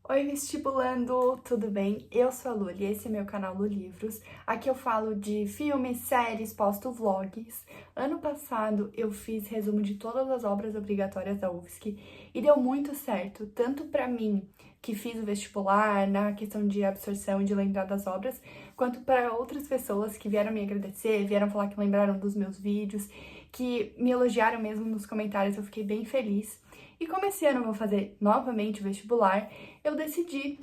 Oi, vestibulando, tudo bem? Eu sou a Luli, esse é meu canal Lu Livros. Aqui eu falo de filmes, séries, posto vlogs. Ano passado eu fiz resumo de todas as obras obrigatórias da UFSC e deu muito certo, tanto pra mim, que fiz o vestibular, na questão de absorção e de lembrar das obras, quanto para outras pessoas que vieram me agradecer, vieram falar que lembraram dos meus vídeos, que me elogiaram mesmo nos comentários, eu fiquei bem feliz. E como esse ano eu vou fazer novamente o vestibular, eu decidi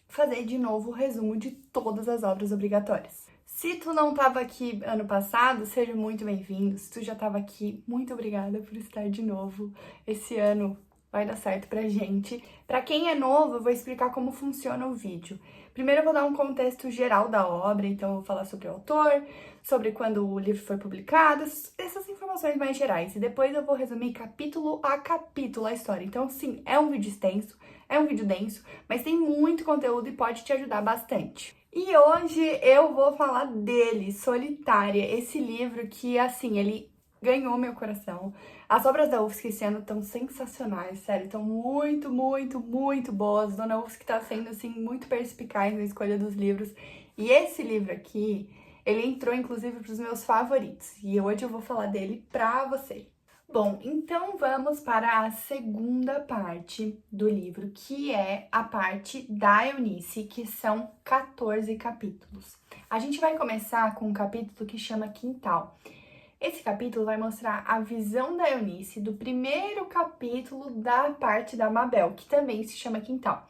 fazer de novo o resumo de todas as obras obrigatórias. Se tu não estava aqui ano passado, seja muito bem-vindo. Se tu já estava aqui, muito obrigada por estar de novo. Esse ano vai dar certo pra gente. Pra quem é novo, eu vou explicar como funciona o vídeo. Primeiro eu vou dar um contexto geral da obra, então eu vou falar sobre o autor, sobre quando o livro foi publicado, essas informações mais gerais. E depois eu vou resumir capítulo a capítulo a história. Então, sim, é um vídeo extenso, é um vídeo denso, mas tem muito conteúdo e pode te ajudar bastante. E hoje eu vou falar dele, Solitária, esse livro que, assim, ele ganhou meu coração. As obras da UFSC esse ano estão sensacionais, sério, estão muito boas. Dona UFSC tá sendo, assim, muito perspicaz na escolha dos livros. E esse livro aqui, ele entrou, inclusive, para os meus favoritos. E hoje eu vou falar dele pra você. Bom, então vamos para a segunda parte do livro, que é a parte da Eunice, que são 14 capítulos. A gente vai começar com um capítulo que chama Quintal. Esse capítulo vai mostrar a visão da Eunice do primeiro capítulo da parte da Mabel, que também se chama Quintal.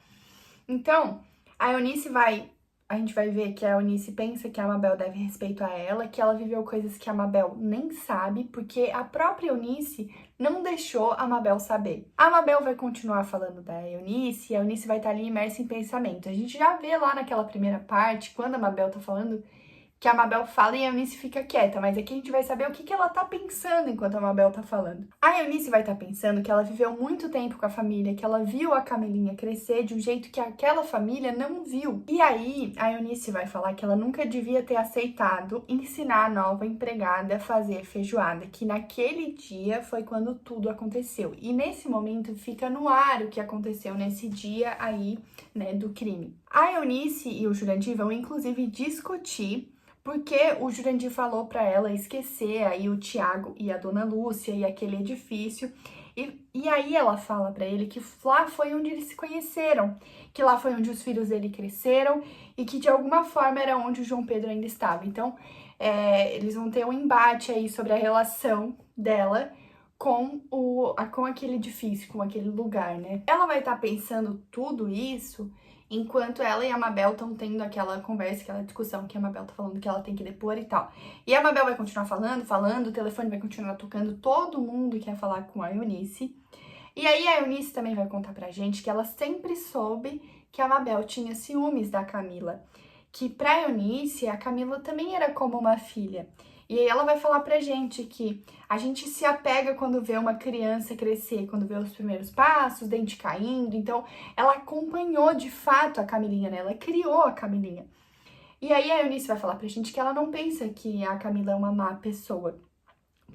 Então, a gente vai ver que a Eunice pensa que a Mabel deve respeito a ela, que ela viveu coisas que a Mabel nem sabe, porque a própria Eunice não deixou a Mabel saber. A Mabel vai continuar falando da Eunice, e a Eunice vai estar ali imersa em pensamento. A gente já vê lá naquela primeira parte, quando a Mabel tá falando, que a Mabel fala e a Eunice fica quieta, mas aqui a gente vai saber o que ela tá pensando enquanto a Mabel tá falando. A Eunice vai estar pensando que ela viveu muito tempo com a família, que ela viu a Camilinha crescer de um jeito que aquela família não viu. E aí, a Eunice vai falar que ela nunca devia ter aceitado ensinar a nova empregada a fazer feijoada, que naquele dia foi quando tudo aconteceu. E nesse momento fica no ar o que aconteceu nesse dia aí, né, do crime. A Eunice e o Jurandir vão inclusive discutir porque o Jurandir falou para ela esquecer aí o Tiago e a Dona Lúcia e aquele edifício. E aí ela fala para ele que lá foi onde eles se conheceram, que lá foi onde os filhos dele cresceram e que de alguma forma era onde o João Pedro ainda estava. Então, eles vão ter um embate aí sobre a relação dela com aquele edifício, com aquele lugar, né? Ela vai estar pensando tudo isso enquanto ela e a Mabel estão tendo aquela conversa, aquela discussão que a Mabel tá falando que ela tem que depor e tal. E a Mabel vai continuar falando, o telefone vai continuar tocando, todo mundo quer falar com a Eunice. E aí a Eunice também vai contar pra gente que ela sempre soube que a Mabel tinha ciúmes da Camila, que pra Eunice a Camila também era como uma filha. E aí ela vai falar pra gente que a gente se apega quando vê uma criança crescer, quando vê os primeiros passos, dente caindo. Então, ela acompanhou de fato a Camilinha, né? Ela criou a Camilinha. E aí a Eunice vai falar pra gente que ela não pensa que a Camila é uma má pessoa,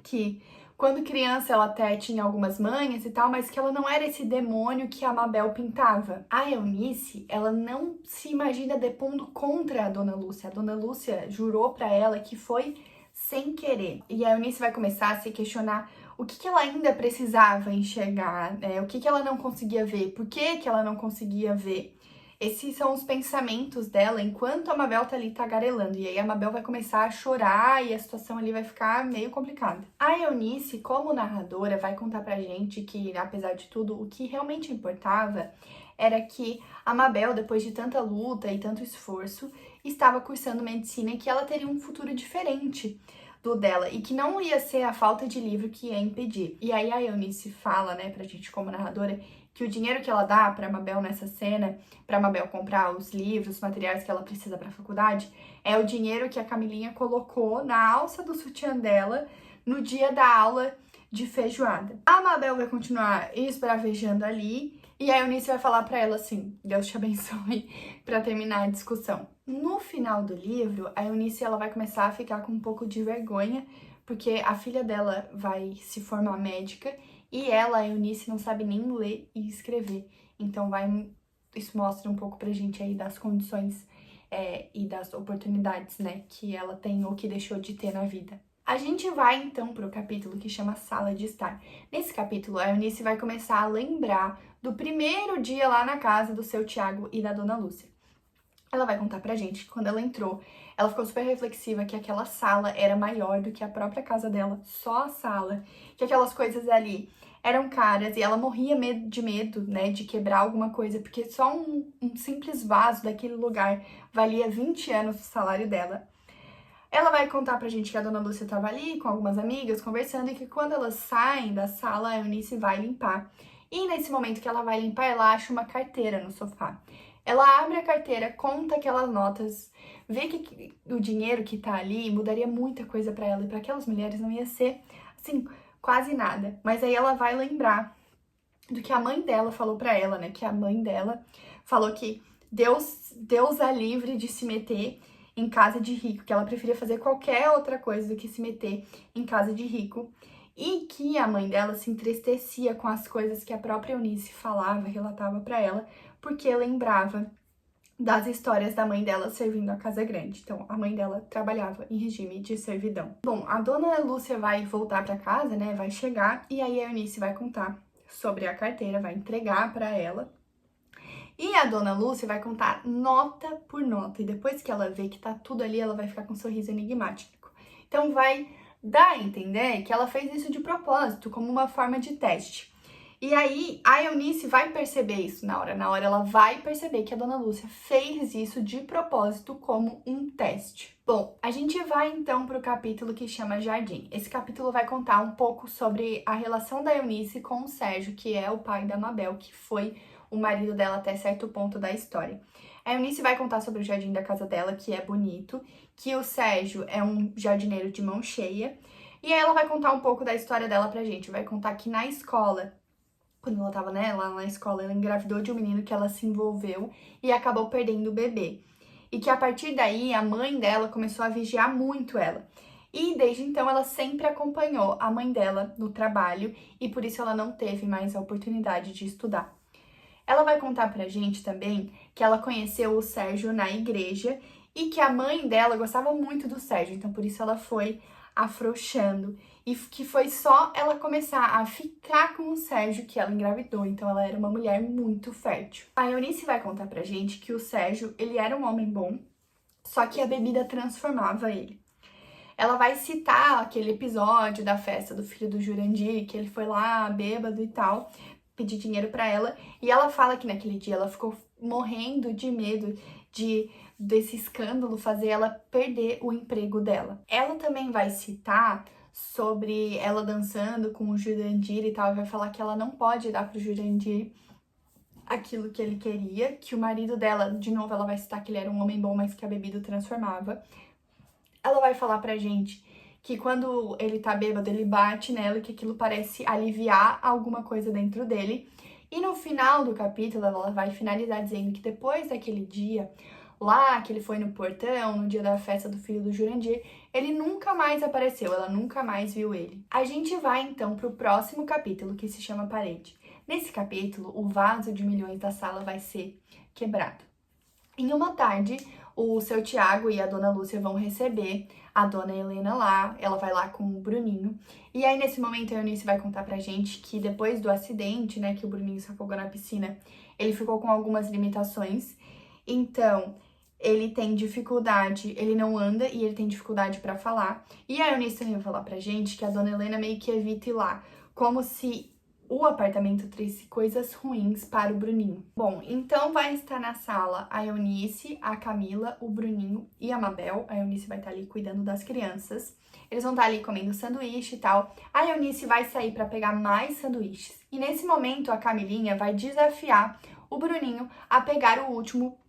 que quando criança ela até tinha algumas manhas e tal, mas que ela não era esse demônio que a Mabel pintava. A Eunice, ela não se imagina depondo contra a Dona Lúcia. A Dona Lúcia jurou pra ela que foi sem querer. E a Eunice vai começar a se questionar o que ela ainda precisava enxergar, né? O que ela não conseguia ver, por que ela não conseguia ver. Esses são os pensamentos dela enquanto a Mabel tá ali tagarelando. E aí a Mabel vai começar a chorar e a situação ali vai ficar meio complicada. A Eunice, como narradora, vai contar pra gente que, apesar de tudo, o que realmente importava era que a Mabel, depois de tanta luta e tanto esforço, estava cursando medicina e que ela teria um futuro diferente do dela e que não ia ser a falta de livro que ia impedir. E aí a Eunice fala, né, pra gente como narradora, que o dinheiro que ela dá pra Mabel nessa cena, pra Mabel comprar os livros, os materiais que ela precisa pra faculdade, é o dinheiro que a Camilinha colocou na alça do sutiã dela no dia da aula de feijoada. A Mabel vai continuar esbravejando ali e a Eunice vai falar pra ela assim, Deus te abençoe, pra terminar a discussão. No final do livro, a Eunice ela vai começar a ficar com um pouco de vergonha, porque a filha dela vai se formar médica e ela, a Eunice, não sabe nem ler e escrever. Então vai isso mostra um pouco pra gente aí das condições e das oportunidades, né, que ela tem ou que deixou de ter na vida. A gente vai então pro capítulo que chama Sala de Estar. Nesse capítulo, a Eunice vai começar a lembrar do primeiro dia lá na casa do seu Tiago e da Dona Lúcia. Ela vai contar pra gente que quando ela entrou, ela ficou super reflexiva que aquela sala era maior do que a própria casa dela, só a sala, que aquelas coisas ali eram caras e ela morria de medo, né, de quebrar alguma coisa, porque só um simples vaso daquele lugar valia 20 anos do salário dela. Ela vai contar pra gente que a Dona Lúcia tava ali com algumas amigas conversando e que quando elas saem da sala, a Eunice vai limpar. E nesse momento que ela vai limpar, ela acha uma carteira no sofá. Ela abre a carteira, conta aquelas notas, vê que o dinheiro que tá ali mudaria muita coisa pra ela e pra aquelas mulheres não ia ser, assim, quase nada. Mas aí ela vai lembrar do que a mãe dela falou pra ela, né? Que a mãe dela falou que Deus é livre de se meter em casa de rico, que ela preferia fazer qualquer outra coisa do que se meter em casa de rico. E que a mãe dela se entristecia com as coisas que a própria Eunice falava, relatava pra ela, porque lembrava das histórias da mãe dela servindo a Casa Grande. Então, a mãe dela trabalhava em regime de servidão. Bom, a Dona Lúcia vai voltar pra casa, né? Vai chegar e aí a Eunice vai contar sobre a carteira, vai entregar pra ela. E a Dona Lúcia vai contar nota por nota. E depois que ela vê que tá tudo ali, ela vai ficar com um sorriso enigmático. Então, vai dar a entender que ela fez isso de propósito, como uma forma de teste. E aí, a Eunice vai perceber isso na hora. Na hora, ela vai perceber que a Dona Lúcia fez isso de propósito como um teste. Bom, a gente vai então para o capítulo que chama Jardim. Esse capítulo vai contar um pouco sobre a relação da Eunice com o Sérgio, que é o pai da Mabel, que foi o marido dela até certo ponto da história. A Eunice vai contar sobre o jardim da casa dela, que é bonito, que o Sérgio é um jardineiro de mão cheia. E aí ela vai contar um pouco da história dela pra gente. Vai contar que na escola, quando ela tava, né, lá na escola, ela engravidou de um menino que ela se envolveu e acabou perdendo o bebê. E que a partir daí a mãe dela começou a vigiar muito ela. E desde então ela sempre acompanhou a mãe dela no trabalho e por isso ela não teve mais a oportunidade de estudar. Ela vai contar pra gente também que ela conheceu o Sérgio na igreja e que a mãe dela gostava muito do Sérgio, então por isso ela foi afrouxando. E que foi só ela começar a ficar com o Sérgio que ela engravidou, então ela era uma mulher muito fértil. A Eunice vai contar pra gente que o Sérgio, ele era um homem bom, só que a bebida transformava ele. Ela vai citar aquele episódio da festa do filho do Jurandir, que ele foi lá bêbado e tal, pedir dinheiro pra ela, e ela fala que naquele dia ela ficou morrendo de medo desse escândalo fazer ela perder o emprego dela. Ela também vai citar sobre ela dançando com o Jurandir e tal, e vai falar que ela não pode dar pro Jurandir aquilo que ele queria, que o marido dela, de novo, ela vai citar que ele era um homem bom, mas que a bebida o transformava. Ela vai falar pra gente que quando ele tá bêbado, ele bate nela e que aquilo parece aliviar alguma coisa dentro dele. E no final do capítulo, ela vai finalizar dizendo que depois daquele dia lá, que ele foi no portão, no dia da festa do filho do Jurandir, ele nunca mais apareceu, ela nunca mais viu ele. A gente vai então pro próximo capítulo, que se chama Parede. Nesse capítulo, o vaso de milhões da sala vai ser quebrado. Em uma tarde, o seu Tiago e a Dona Lúcia vão receber a Dona Helena lá, ela vai lá com o Bruninho. E aí, nesse momento, a Eunice vai contar pra gente que depois do acidente, né, que o Bruninho se afogou na piscina, ele ficou com algumas limitações. Então, ele tem dificuldade, ele não anda e ele tem dificuldade pra falar. E a Eunice também vai falar pra gente que a Dona Helena meio que evita ir lá, como se o apartamento trouxe coisas ruins para o Bruninho. Bom, então vai estar na sala a Eunice, a Camila, o Bruninho e a Mabel. A Eunice vai estar ali cuidando das crianças. Eles vão estar ali comendo sanduíche e tal. A Eunice vai sair para pegar mais sanduíches. E nesse momento a Camilinha vai desafiar o Bruninho a pegar o último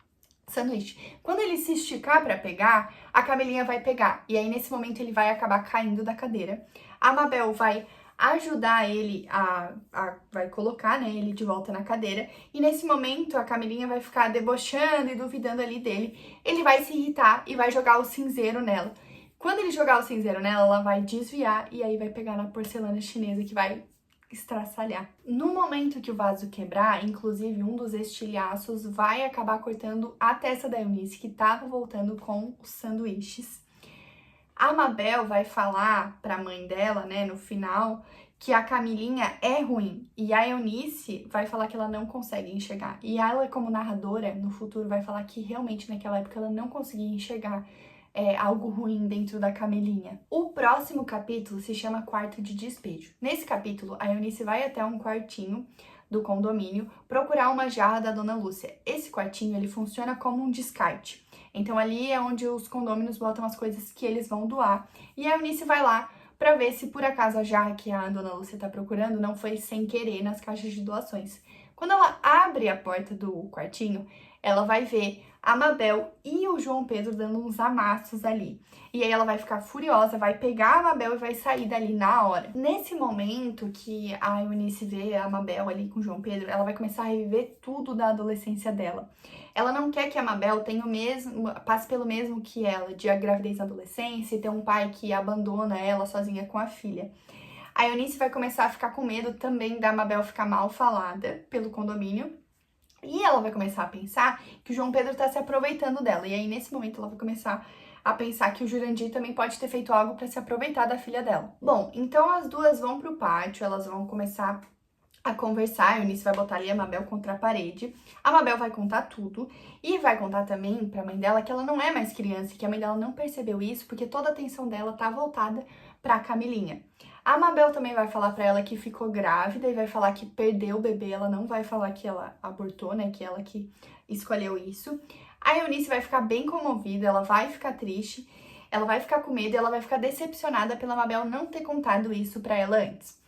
sanduíche. Quando ele se esticar para pegar, a Camilinha vai pegar. E aí nesse momento ele vai acabar caindo da cadeira. A Mabel vai ajudar ele vai colocar, né, ele de volta na cadeira, e nesse momento a Camilinha vai ficar debochando e duvidando ali dele, ele vai se irritar e vai jogar o cinzeiro nela. Quando ele jogar o cinzeiro nela, ela vai desviar e aí vai pegar na porcelana chinesa que vai estraçalhar. No momento que o vaso quebrar, inclusive um dos estilhaços vai acabar cortando a testa da Eunice, que tava voltando com os sanduíches. A Mabel vai falar pra mãe dela, né, no final, que a Camilinha é ruim. E a Eunice vai falar que ela não consegue enxergar. E ela, como narradora, no futuro, vai falar que realmente naquela época ela não conseguia enxergar algo ruim dentro da Camilinha. O próximo capítulo se chama Quarto de Despejo. Nesse capítulo, a Eunice vai até um quartinho do condomínio procurar uma jarra da Dona Lúcia. Esse quartinho, ele funciona como um descarte. Então ali é onde os condôminos botam as coisas que eles vão doar. E a Eunice vai lá para ver se por acaso a jarra que a Dona Lúcia tá procurando não foi sem querer nas caixas de doações. Quando ela abre a porta do quartinho, ela vai ver a Mabel e o João Pedro dando uns amassos ali. E aí ela vai ficar furiosa, vai pegar a Mabel e vai sair dali na hora. Nesse momento que a Eunice vê a Mabel ali com o João Pedro, ela vai começar a reviver tudo da adolescência dela. Ela não quer que a Mabel tenha passe pelo mesmo que ela, de a gravidez na adolescência e ter um pai que abandona ela sozinha com a filha. A Eunice vai começar a ficar com medo também da Mabel ficar mal falada pelo condomínio. E ela vai começar a pensar que o João Pedro tá se aproveitando dela. E aí, nesse momento, ela vai começar a pensar que o Jurandir também pode ter feito algo para se aproveitar da filha dela. Bom, então as duas vão pro pátio, elas vão começar a conversar. A Eunice vai botar ali a Mabel contra a parede. A Mabel vai contar tudo e vai contar também pra mãe dela que ela não é mais criança e que a mãe dela não percebeu isso porque toda a atenção dela tá voltada pra Camilinha. A Mabel também vai falar pra ela que ficou grávida e vai falar que perdeu o bebê. Ela não vai falar que ela abortou, né? Que ela que escolheu isso. A Eunice vai ficar bem comovida, ela vai ficar triste, ela vai ficar com medo e ela vai ficar decepcionada pela Mabel não ter contado isso pra ela antes.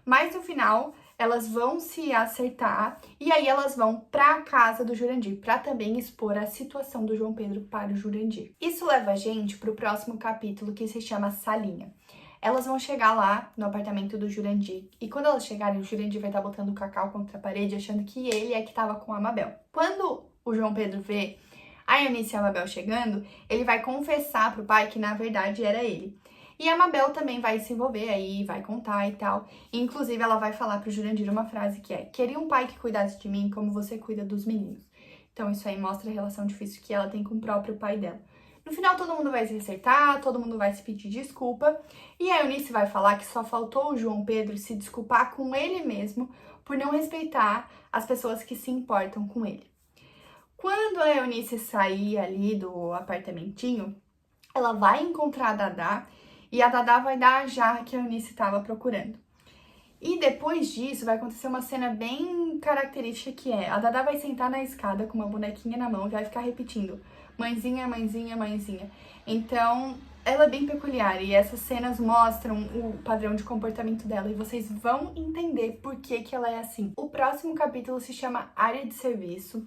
Mas no final, elas vão se acertar e aí elas vão pra casa do Jurandir, pra também expor a situação do João Pedro para o Jurandir. Isso leva a gente pro próximo capítulo, que se chama Salinha. Elas vão chegar lá no apartamento do Jurandir e quando elas chegarem, o Jurandir vai estar botando o Cacau contra a parede, achando que ele é que tava com a Mabel. Quando o João Pedro vê a Eunice e a Mabel chegando, ele vai confessar pro pai que na verdade era ele. E a Mabel também vai se envolver aí, vai contar e tal. Inclusive, ela vai falar pro Jurandir uma frase que é: queria um pai que cuidasse de mim como você cuida dos meninos. Então, isso aí mostra a relação difícil que ela tem com o próprio pai dela. No final, todo mundo vai se acertar, todo mundo vai se pedir desculpa. E a Eunice vai falar que só faltou o João Pedro se desculpar com ele mesmo por não respeitar as pessoas que se importam com ele. Quando a Eunice sair ali do apartamentinho, ela vai encontrar a Dadá e a Dadá vai dar a jarra que a Eunice estava procurando. E depois disso vai acontecer uma cena bem característica que é: a Dadá vai sentar na escada com uma bonequinha na mão e vai ficar repetindo: mãezinha, mãezinha, mãezinha. Então, ela é bem peculiar e essas cenas mostram o padrão de comportamento dela e vocês vão entender por que ela é assim. O próximo capítulo se chama Área de Serviço.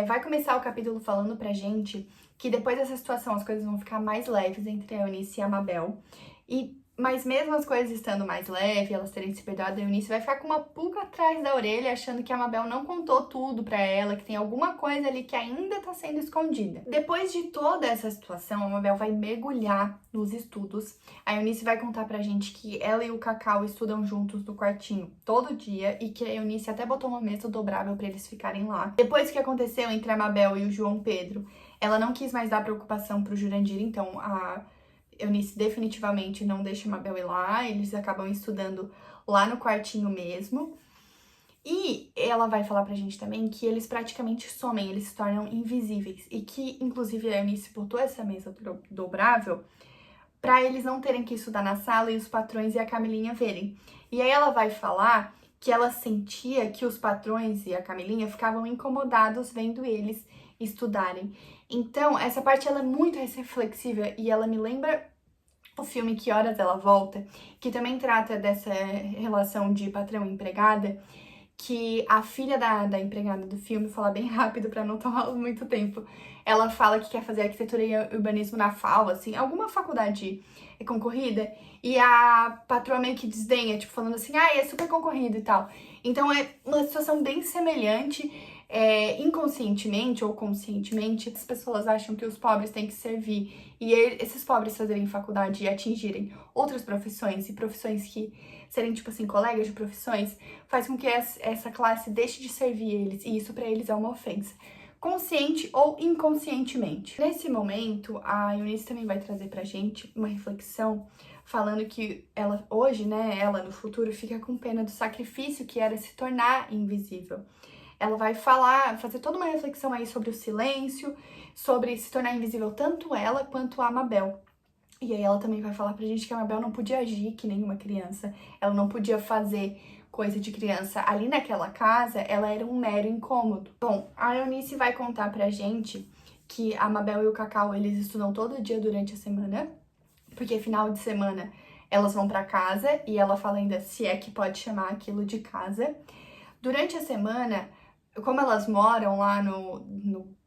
Vai começar o capítulo falando pra gente que depois dessa situação as coisas vão ficar mais leves entre a Eunice e a Mabel. Mas mesmo as coisas estando mais leves, elas terem se perdoado, a Eunice vai ficar com uma pulga atrás da orelha, achando que a Mabel não contou tudo pra ela, que tem alguma coisa ali que ainda tá sendo escondida. Depois de toda essa situação, a Mabel vai mergulhar nos estudos. A Eunice vai contar pra gente que ela e o Cacau estudam juntos no quartinho todo dia e que a Eunice até botou uma mesa dobrável pra eles ficarem lá. Depois que aconteceu entre a Mabel e o João Pedro, ela não quis mais dar preocupação pro Jurandir, então a Eunice definitivamente não deixa a Mabel ir lá, eles acabam estudando lá no quartinho mesmo. E ela vai falar pra gente também que eles praticamente somem, eles se tornam invisíveis. E que, inclusive, a Eunice botou essa mesa dobrável pra eles não terem que estudar na sala e os patrões e a Camilinha verem. E aí ela vai falar que ela sentia que os patrões e a Camilinha ficavam incomodados vendo eles estudarem. Então, essa parte ela é muito reflexiva e ela me lembra o filme Que Horas Ela Volta, que também trata dessa relação de patrão e empregada, que a filha da empregada do filme, fala bem rápido pra não tomar muito tempo, ela fala que quer fazer arquitetura e urbanismo na FAO, assim, alguma faculdade concorrida, e a patroa meio que desdenha, tipo, falando assim, é super concorrido e tal. Então é uma situação bem semelhante. inconscientemente ou conscientemente, as pessoas acham que os pobres têm que servir e esses pobres fazerem faculdade e atingirem outras profissões e profissões que serem, tipo assim, colegas de profissões, faz com que essa classe deixe de servir eles e isso pra eles é uma ofensa, consciente ou inconscientemente. Nesse momento, a Eunice também vai trazer pra gente uma reflexão falando que ela hoje, né, ela no futuro fica com pena do sacrifício que era se tornar invisível. Ela vai fazer toda uma reflexão aí sobre o silêncio, sobre se tornar invisível tanto ela quanto a Mabel. E aí ela também vai falar pra gente que a Mabel não podia agir que nem uma criança, ela não podia fazer coisa de criança. Ali naquela casa, ela era um mero incômodo. Bom, a Eunice vai contar pra gente que a Mabel e o Cacau, eles estudam todo dia durante a semana, porque final de semana elas vão pra casa e ela fala ainda se é que pode chamar aquilo de casa. Durante a semana, como elas moram lá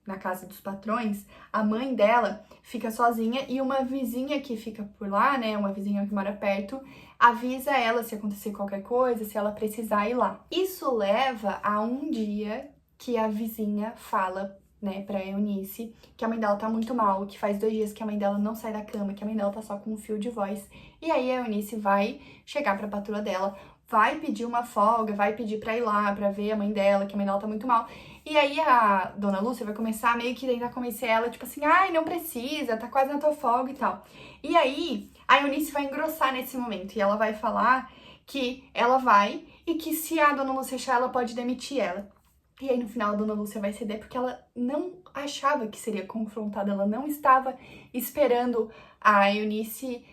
na casa dos patrões, a mãe dela fica sozinha e uma vizinha que fica por lá, né, uma vizinha que mora perto, avisa ela se acontecer qualquer coisa, se ela precisar ir lá. Isso leva a um dia que a vizinha fala, né, pra Eunice, que a mãe dela tá muito mal, que faz 2 dias que a mãe dela não sai da cama, que a mãe dela tá só com um fio de voz. E aí a Eunice vai chegar pra patroa dela, vai pedir uma folga, vai pedir pra ir lá, pra ver a mãe dela, que a mãe dela tá muito mal. E aí a dona Lúcia vai começar meio que tentar convencer ela, tipo assim, ai, não precisa, tá quase na tua folga e tal. E aí a Eunice vai engrossar nesse momento e ela vai falar que ela vai e que se a dona Lúcia achar, ela pode demitir ela. E aí no final a dona Lúcia vai ceder porque ela não achava que seria confrontada, ela não estava esperando a Eunice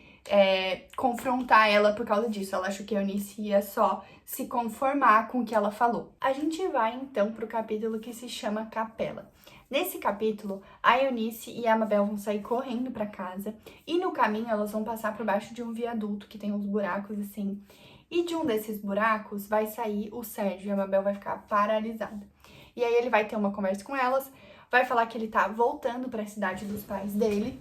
confrontar ela por causa disso. Ela achou que a Eunice ia só se conformar com o que ela falou. A gente vai então pro capítulo que se chama Capela. Nesse capítulo, a Eunice e a Mabel vão sair correndo para casa e no caminho elas vão passar por baixo de um viaduto que tem uns buracos assim. E de um desses buracos vai sair o Sérgio e a Mabel vai ficar paralisada. E aí ele vai ter uma conversa com elas, vai falar que ele tá voltando para a cidade dos pais dele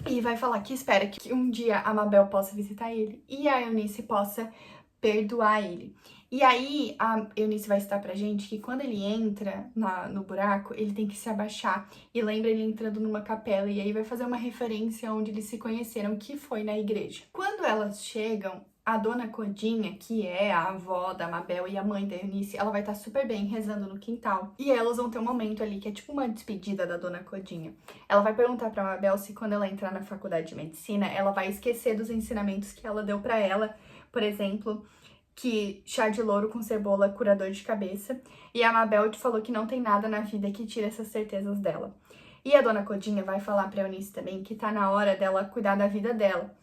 e vai falar que espera que um dia a Mabel possa visitar ele e a Eunice possa perdoar ele. E aí a Eunice vai citar pra gente que quando ele entra no buraco, ele tem que se abaixar e lembra ele entrando numa capela e aí vai fazer uma referência onde eles se conheceram, que foi na igreja. Quando elas chegam, a dona Codinha, que é a avó da Mabel e a mãe da Eunice, ela vai estar super bem rezando no quintal. E elas vão ter um momento ali que é tipo uma despedida da dona Codinha. Ela vai perguntar pra Mabel se quando ela entrar na faculdade de medicina, ela vai esquecer dos ensinamentos que ela deu pra ela. Por exemplo, que chá de louro com cebola é curador de cabeça. E a Mabel falou que não tem nada na vida que tire essas certezas dela. E a dona Codinha vai falar pra Eunice também que tá na hora dela cuidar da vida dela.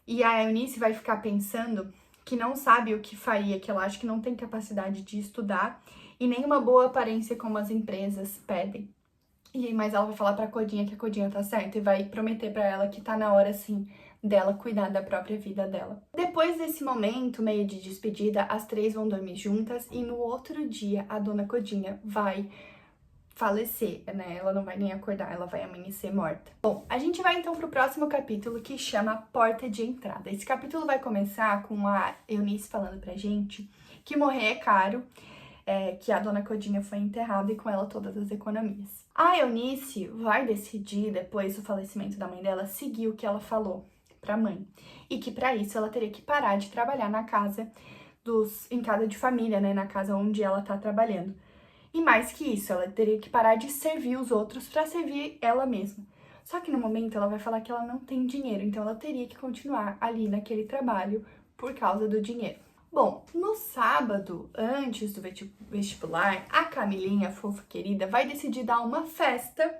E a Eunice vai ficar pensando que não sabe o que faria, que ela acha que não tem capacidade de estudar e nem uma boa aparência como as empresas pedem. Mas ela vai falar pra Codinha que a Codinha tá certa e vai prometer pra ela que tá na hora, sim, dela cuidar da própria vida dela. Depois desse momento, meio de despedida, as 3 vão dormir juntas e no outro dia a dona Codinha vai falecer, né? Ela não vai nem acordar, ela vai amanhecer morta. Bom, a gente vai então pro próximo capítulo que chama Porta de Entrada. Esse capítulo vai começar com a Eunice falando pra gente que morrer é caro, que a dona Codinha foi enterrada e com ela todas as economias. A Eunice vai decidir, depois do falecimento da mãe dela, seguir o que ela falou pra mãe. E que pra isso ela teria que parar de trabalhar na casa em casa de família, né? Na casa onde ela tá trabalhando. E mais que isso, ela teria que parar de servir os outros para servir ela mesma. Só que no momento ela vai falar que ela não tem dinheiro, então ela teria que continuar ali naquele trabalho por causa do dinheiro. Bom, no sábado, antes do vestibular, a Camilinha, fofa querida, vai decidir dar uma festa.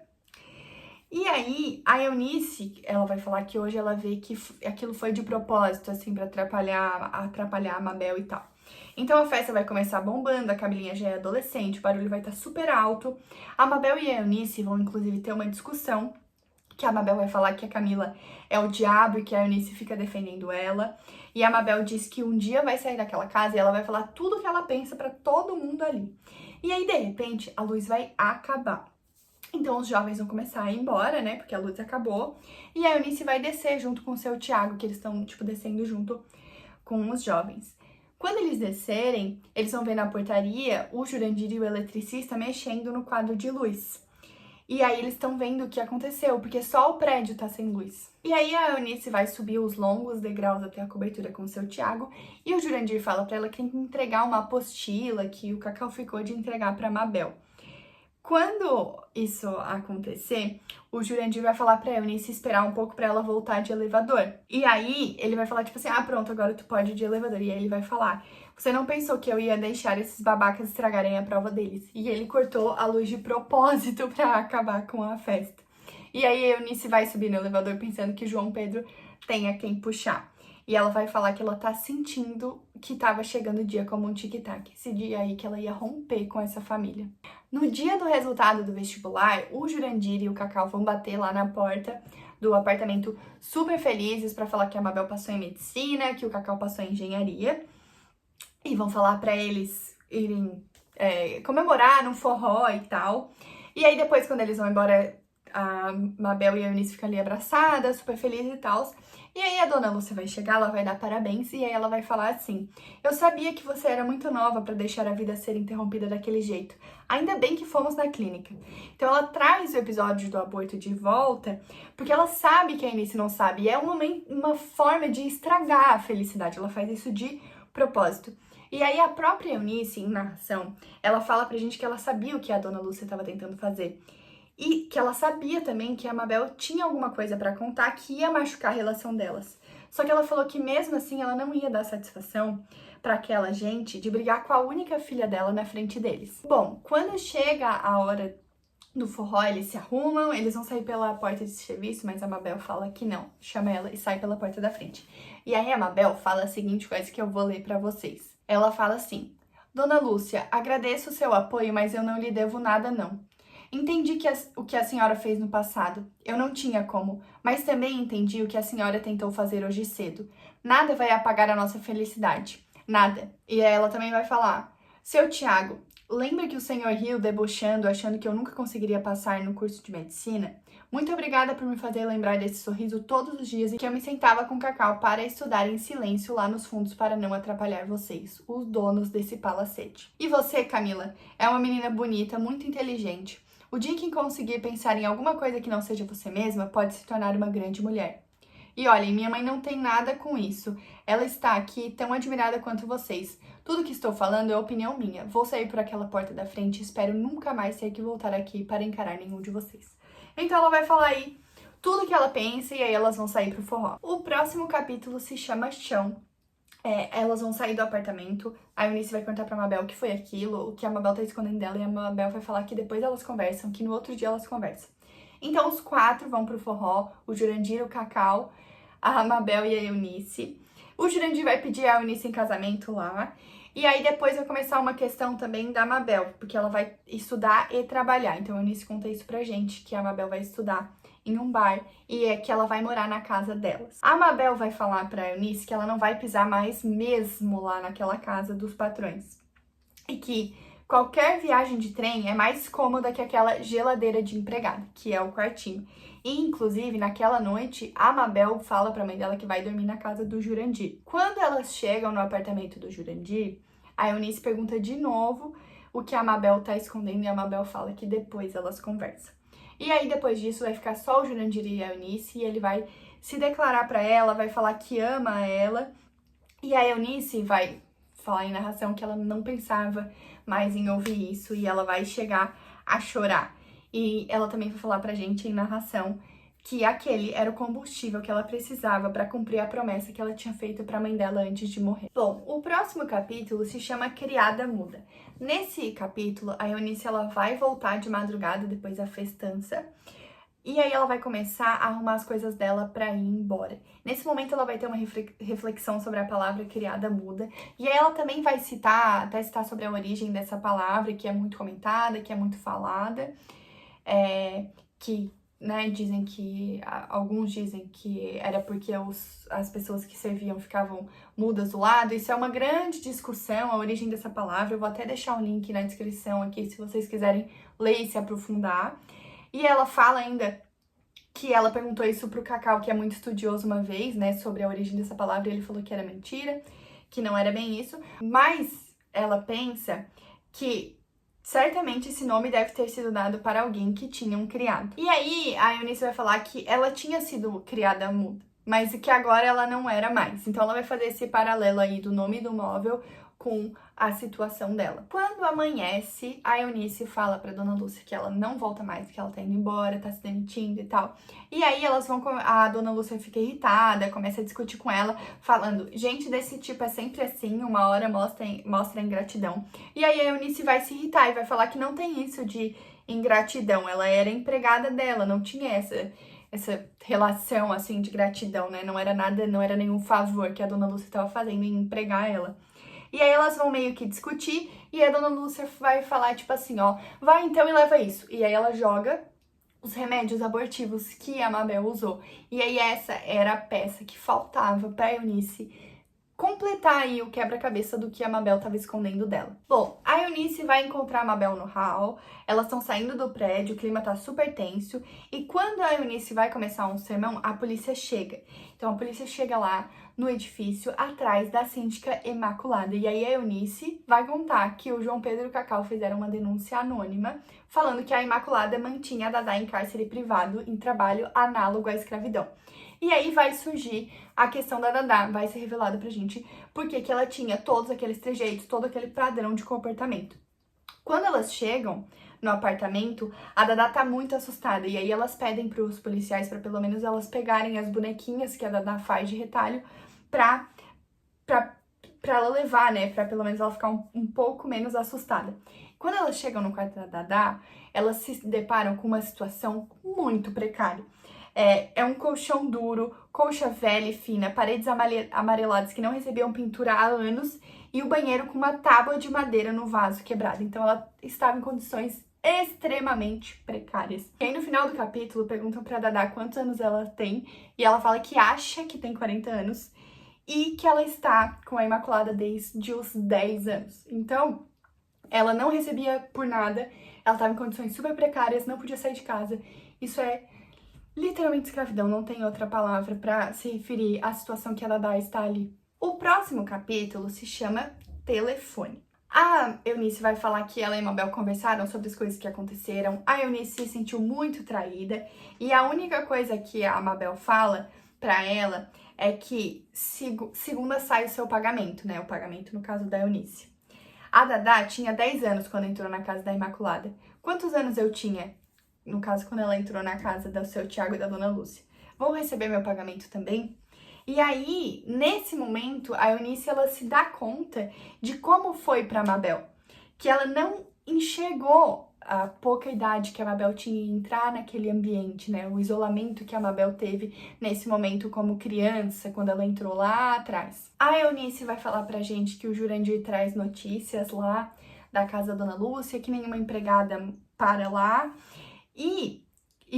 E aí, a Eunice, ela vai falar que hoje ela vê que aquilo foi de propósito, assim, pra atrapalhar a Mabel e tal. Então a festa vai começar bombando, a Camilinha já é adolescente, o barulho vai estar super alto. A Mabel e a Eunice vão inclusive ter uma discussão, que a Mabel vai falar que a Camila é o diabo e que a Eunice fica defendendo ela. E a Mabel diz que um dia vai sair daquela casa e ela vai falar tudo o que ela pensa pra todo mundo ali. E aí, de repente, a luz vai acabar. Então os jovens vão começar a ir embora, né, porque a luz acabou. E a Eunice vai descer junto com o seu Thiago, que eles estão, tipo, descendo junto com os jovens. Quando eles descerem, eles vão ver na portaria o Jurandir e o eletricista mexendo no quadro de luz. E aí eles estão vendo o que aconteceu, porque só o prédio tá sem luz. E aí a Eunice vai subir os longos degraus até a cobertura com o seu Tiago, e o Jurandir fala pra ela que tem que entregar uma apostila que o Cacau ficou de entregar pra Mabel. Quando isso acontecer, o Jurandir vai falar pra Eunice esperar um pouco pra ela voltar de elevador. E aí ele vai falar tipo assim, pronto, agora tu pode ir de elevador. E aí ele vai falar, você não pensou que eu ia deixar esses babacas estragarem a prova deles? E ele cortou a luz de propósito pra acabar com a festa. E aí a Eunice vai subir no elevador pensando que João Pedro tem a quem puxar. E ela vai falar que ela tá sentindo que tava chegando o dia como um tic-tac. Esse dia aí que ela ia romper com essa família. No dia do resultado do vestibular, o Jurandir e o Cacau vão bater lá na porta do apartamento super felizes pra falar que a Mabel passou em medicina, que o Cacau passou em engenharia. E vão falar pra eles irem comemorar num forró e tal. E aí depois, quando eles vão embora, a Mabel e a Eunice ficam ali abraçadas, super felizes e tal. E aí a dona Lúcia vai chegar, ela vai dar parabéns e aí ela vai falar assim: eu sabia que você era muito nova pra deixar a vida ser interrompida daquele jeito. Ainda bem que fomos na clínica. Então ela traz o episódio do aborto de volta, porque ela sabe que a Eunice não sabe. E é uma forma de estragar a felicidade. Ela faz isso de propósito. E aí a própria Eunice, em narração, ela fala pra gente que ela sabia o que a dona Lúcia estava tentando fazer. E que ela sabia também que a Mabel tinha alguma coisa pra contar que ia machucar a relação delas. Só que ela falou que mesmo assim ela não ia dar satisfação pra aquela gente de brigar com a única filha dela na frente deles. Bom, quando chega a hora do forró, eles se arrumam, eles vão sair pela porta de serviço, mas a Mabel fala que não, chama ela e sai pela porta da frente. E aí a Mabel fala a seguinte coisa que eu vou ler pra vocês. Ela fala assim: Dona Lúcia, agradeço o seu apoio, mas eu não lhe devo nada não. Entendi o que a senhora fez no passado. Eu não tinha como, mas também entendi o que a senhora tentou fazer hoje cedo. Nada vai apagar a nossa felicidade. Nada. E ela também vai falar: Seu Tiago, lembra que o senhor riu debochando, achando que eu nunca conseguiria passar no curso de medicina? Muito obrigada por me fazer lembrar desse sorriso todos os dias em que eu me sentava com Cacau para estudar em silêncio lá nos fundos para não atrapalhar vocês, os donos desse palacete. E você, Camila, é uma menina bonita, muito inteligente. O dia que conseguir pensar em alguma coisa que não seja você mesma, pode se tornar uma grande mulher. E olhem, minha mãe não tem nada com isso. Ela está aqui tão admirada quanto vocês. Tudo que estou falando é opinião minha. Vou sair por aquela porta da frente e espero nunca mais ter que voltar aqui para encarar nenhum de vocês. Então ela vai falar aí tudo que ela pensa e aí elas vão sair pro forró. O próximo capítulo se chama Chão. Elas vão sair do apartamento, a Eunice vai perguntar pra Mabel o que foi aquilo, o que a Mabel tá escondendo dela, e a Mabel vai falar que depois elas conversam, que no outro dia elas conversam. Então os quatro vão pro forró, o Jurandir, o Cacau, a Mabel e a Eunice. O Jurandir vai pedir a Eunice em casamento lá, e aí depois vai começar uma questão também da Mabel, porque ela vai estudar e trabalhar. Então a Eunice conta isso pra gente, que a Mabel vai estudar em um bar e é que ela vai morar na casa delas. A Mabel vai falar pra Eunice que ela não vai pisar mais mesmo lá naquela casa dos patrões. E que qualquer viagem de trem é mais cômoda que aquela geladeira de empregada, que é o quartinho. E, inclusive, naquela noite, a Mabel fala pra mãe dela que vai dormir na casa do Jurandir. Quando elas chegam no apartamento do Jurandir, a Eunice pergunta de novo o que a Mabel tá escondendo e a Mabel fala que depois elas conversam. E aí, depois disso, vai ficar só o Jurandir e a Eunice, e ele vai se declarar pra ela, vai falar que ama ela. E a Eunice vai falar em narração que ela não pensava mais em ouvir isso, e ela vai chegar a chorar. E ela também vai falar pra gente em narração que aquele era o combustível que ela precisava para cumprir a promessa que ela tinha feito para a mãe dela antes de morrer. Bom, o próximo capítulo se chama Criada Muda. Nesse capítulo, a Eunice ela vai voltar de madrugada depois da festança. E aí ela vai começar a arrumar as coisas dela para ir embora. Nesse momento ela vai ter uma reflexão sobre a palavra criada muda. E aí ela também vai citar sobre a origem dessa palavra, que é muito comentada, que é muito falada. Dizem que, alguns dizem que era porque as pessoas que serviam ficavam mudas do lado. Isso é uma grande discussão, a origem dessa palavra. Eu vou até deixar um link na descrição aqui, se vocês quiserem ler e se aprofundar. E ela fala ainda que ela perguntou isso pro Cacau, que é muito estudioso uma vez, né, sobre a origem dessa palavra, e ele falou que era mentira, que não era bem isso, mas ela pensa que certamente esse nome deve ter sido dado para alguém que tinha um criado. E aí a Eunice vai falar que ela tinha sido criada muda, mas que agora ela não era mais. Então ela vai fazer esse paralelo aí do nome do móvel com a situação dela. Quando amanhece, a Eunice fala pra Dona Lúcia que ela não volta mais, que ela tá indo embora, tá se demitindo e tal. E aí a Dona Lúcia fica irritada, começa a discutir com ela, falando, gente desse tipo é sempre assim, uma hora mostra ingratidão. E aí a Eunice vai se irritar e vai falar que não tem isso de ingratidão, ela era empregada dela, não tinha essa relação, assim, de gratidão, né? Não era nada, não era nenhum favor que a Dona Lúcia estava fazendo em empregar ela. E aí elas vão meio que discutir e a Dona Lúcia vai falar, tipo assim, ó, vai então e leva isso. E aí ela joga os remédios abortivos que a Mabel usou. E aí essa era a peça que faltava pra Eunice completar aí o quebra-cabeça do que a Mabel estava escondendo dela. Bom, a Eunice vai encontrar a Mabel no hall, elas estão saindo do prédio, o clima tá super tenso, e quando a Eunice vai começar um sermão, a polícia chega. Então a polícia chega lá no edifício, atrás da síndica Imaculada, e aí a Eunice vai contar que o João Pedro e o Cacau fizeram uma denúncia anônima, falando que a Imaculada mantinha a Dadá em cárcere privado em trabalho análogo à escravidão. E aí vai surgir a questão da Dadá, vai ser revelado pra gente porque que ela tinha todos aqueles trejeitos, todo aquele padrão de comportamento. Quando elas chegam no apartamento, a Dadá tá muito assustada e aí elas pedem pros policiais pra pelo menos elas pegarem as bonequinhas que a Dadá faz de retalho pra ela levar, né, pra pelo menos ela ficar um pouco menos assustada. Quando elas chegam no quarto da Dadá, elas se deparam com uma situação muito precária. É um colchão duro, colcha velha e fina, paredes amareladas que não recebiam pintura há anos e o banheiro com uma tábua de madeira no vaso quebrado. Então ela estava em condições extremamente precárias. E aí no final do capítulo perguntam pra Dadá quantos anos ela tem e ela fala que acha que tem 40 anos e que ela está com a Imaculada desde os 10 anos. Então ela não recebia por nada, ela estava em condições super precárias, não podia sair de casa. Isso é literalmente escravidão, não tem outra palavra pra se referir à situação que a Dadá está ali. O próximo capítulo se chama Telefone. A Eunice vai falar que ela e a Mabel conversaram sobre as coisas que aconteceram. A Eunice se sentiu muito traída e a única coisa que a Mabel fala pra ela é que segunda sai o seu pagamento, né? O pagamento no caso da Eunice. A Dadá tinha 10 anos quando entrou na casa da Imaculada. Quantos anos eu tinha? No caso, quando ela entrou na casa do seu Tiago e da Dona Lúcia. Vou receber meu pagamento também? E aí, nesse momento, a Eunice, ela se dá conta de como foi pra Mabel. Que ela não enxergou a pouca idade que a Mabel tinha em entrar naquele ambiente, né? O isolamento que a Mabel teve nesse momento como criança, quando ela entrou lá atrás. A Eunice vai falar pra gente que o Jurandir traz notícias lá da casa da Dona Lúcia, que nenhuma empregada para lá. E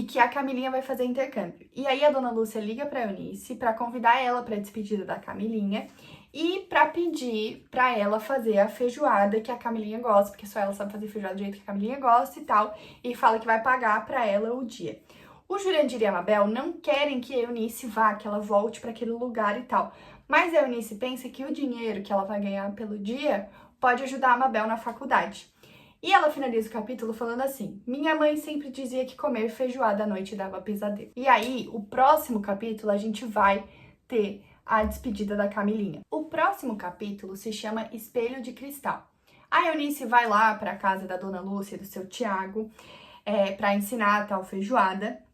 que a Camilinha vai fazer intercâmbio. E aí a Dona Lúcia liga pra Eunice pra convidar ela pra despedida da Camilinha e pra pedir pra ela fazer a feijoada que a Camilinha gosta, porque só ela sabe fazer feijoada do jeito que a Camilinha gosta e tal, e fala que vai pagar pra ela o dia. O Jurandir e a Mabel não querem que a Eunice vá, que ela volte pra aquele lugar e tal, mas a Eunice pensa que o dinheiro que ela vai ganhar pelo dia pode ajudar a Mabel na faculdade. E ela finaliza o capítulo falando assim: minha mãe sempre dizia que comer feijoada à noite dava pesadelo. E aí, o próximo capítulo, a gente vai ter a despedida da Camilinha. O próximo capítulo se chama Espelho de Cristal. A Eunice vai lá para a casa da Dona Lúcia e do seu Tiago para ensinar a tal feijoada.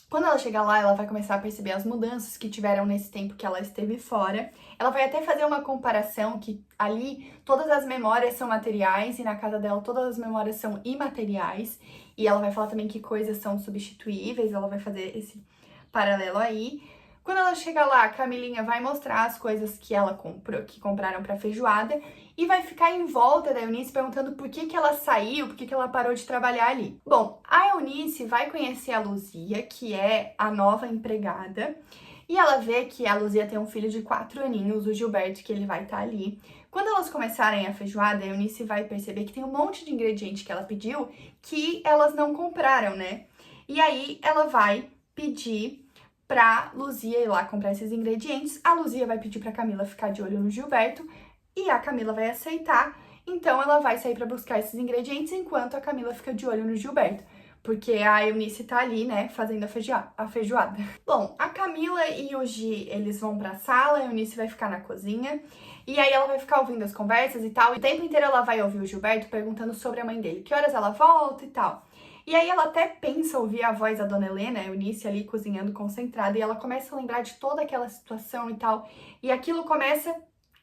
Quando ela chega lá, ela vai começar a perceber as mudanças que tiveram nesse tempo que ela esteve fora. Ela vai até fazer uma comparação que ali todas as memórias são materiais e na casa dela todas as memórias são imateriais. E ela vai falar também que coisas são substituíveis, ela vai fazer esse paralelo aí. Quando ela chega lá, a Camilinha vai mostrar as coisas que ela comprou, que compraram pra feijoada, e vai ficar em volta da Eunice perguntando por que ela saiu, por que ela parou de trabalhar ali. Bom, a Eunice vai conhecer a Luzia, que é a nova empregada, e ela vê que a Luzia tem um filho de 4 aninhos, o Gilberto, que ele vai estar ali. Quando elas começarem a feijoada, a Eunice vai perceber que tem um monte de ingrediente que ela pediu que elas não compraram, né? E aí ela vai pedir pra Luzia ir lá comprar esses ingredientes. A Luzia vai pedir pra Camila ficar de olho no Gilberto. e a Camila vai aceitar, então ela vai sair para buscar esses ingredientes enquanto a Camila fica de olho no Gilberto. Porque a Eunice tá ali, né, fazendo a feijoada. Bom, a Camila e o Gi, eles vão pra sala, a Eunice vai ficar na cozinha. E aí ela vai ficar ouvindo as conversas e tal. E o tempo inteiro ela vai ouvir o Gilberto perguntando sobre a mãe dele. Que horas ela volta e tal. E aí ela até pensa ouvir a voz da Dona Helena, a Eunice ali cozinhando concentrada. E ela começa a lembrar de toda aquela situação e tal. E aquilo começa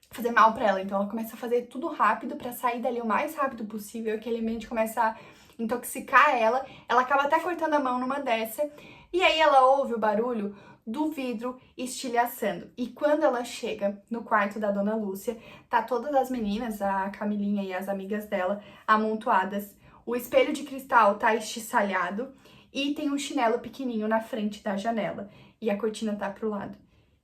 fazer mal pra ela. Então ela começa a fazer tudo rápido pra sair dali o mais rápido possível. Aquele ambiente começa a intoxicar ela. Ela acaba até cortando a mão numa dessa. E aí ela ouve o barulho do vidro estilhaçando. E quando ela chega no quarto da Dona Lúcia, tá todas as meninas, a Camilinha e as amigas dela, amontoadas. O espelho de cristal tá estiçalhado e tem um chinelo pequenininho na frente da janela. E a cortina tá pro lado.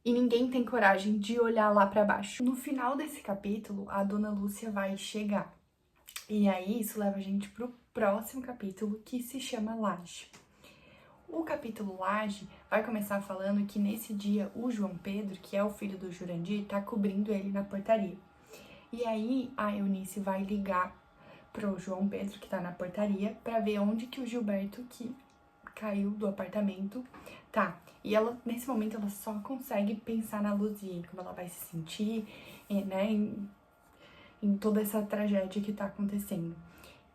E ninguém tem coragem de olhar lá pra baixo. No final desse capítulo, a Dona Lúcia vai chegar. E aí, isso leva a gente pro próximo capítulo, que se chama Laje. O capítulo Laje vai começar falando que nesse dia o João Pedro, que é o filho do Jurandir, tá cobrindo ele na portaria. E aí a Eunice vai ligar pro João Pedro, que tá na portaria, pra ver onde que o Gilberto, que caiu do apartamento, tá. E ela, nesse momento, ela só consegue pensar na Luzia, como ela vai se sentir, né, em toda essa tragédia que tá acontecendo.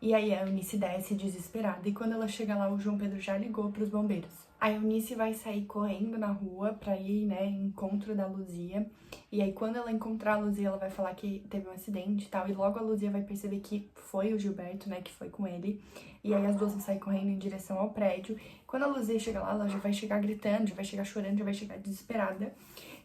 E aí a Eunice desce desesperada, e quando ela chega lá, o João Pedro já ligou pros bombeiros. A Eunice vai sair correndo na rua pra ir, né, em encontro da Luzia. E aí quando ela encontrar a Luzia, ela vai falar que teve um acidente e tal, e logo a Luzia vai perceber que foi o Gilberto, né, que foi com ele. E aí as duas vão sair correndo em direção ao prédio. Quando a Luzia chega lá, ela já vai chegar gritando, já vai chegar chorando, já vai chegar desesperada.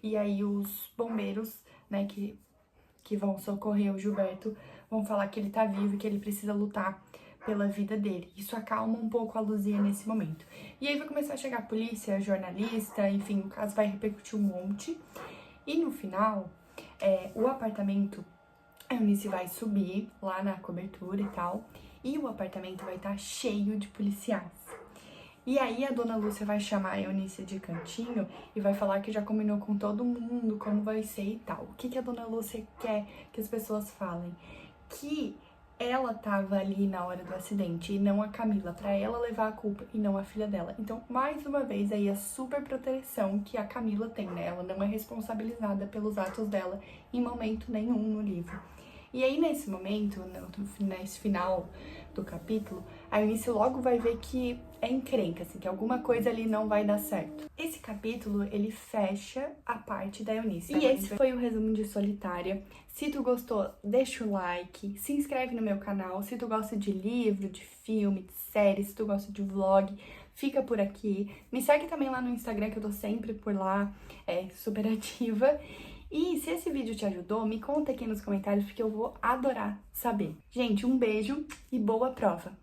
E aí os bombeiros, né, que vão socorrer o Gilberto, vão falar que ele tá vivo e que ele precisa lutar pela vida dele. Isso acalma um pouco a Luzia nesse momento. E aí vai começar a chegar a polícia, jornalista, enfim, o caso vai repercutir um monte. E no final, o apartamento, a Eunice vai subir lá na cobertura e tal, e o apartamento vai estar cheio de policiais. E aí a Dona Lúcia vai chamar a Eunice de cantinho e vai falar que já combinou com todo mundo como vai ser e tal. O que a Dona Lúcia quer que as pessoas falem? Que ela tava ali na hora do acidente e não a Camila, pra ela levar a culpa e não a filha dela. Então, mais uma vez, aí a super proteção que a Camila tem, né? Ela não é responsabilizada pelos atos dela em momento nenhum no livro. E aí, nesse momento, nesse final do capítulo, a Eunice logo vai ver que é encrenca, assim, que alguma coisa ali não vai dar certo. Esse capítulo, ele fecha a parte da Eunice. E esse foi o resumo de Solitária. Se tu gostou, deixa o like, se inscreve no meu canal. Se tu gosta de livro, de filme, de série, se tu gosta de vlog, fica por aqui. Me segue também lá no Instagram, que eu tô sempre por lá, super ativa. E se esse vídeo te ajudou, me conta aqui nos comentários, porque eu vou adorar saber. Gente, um beijo e boa prova!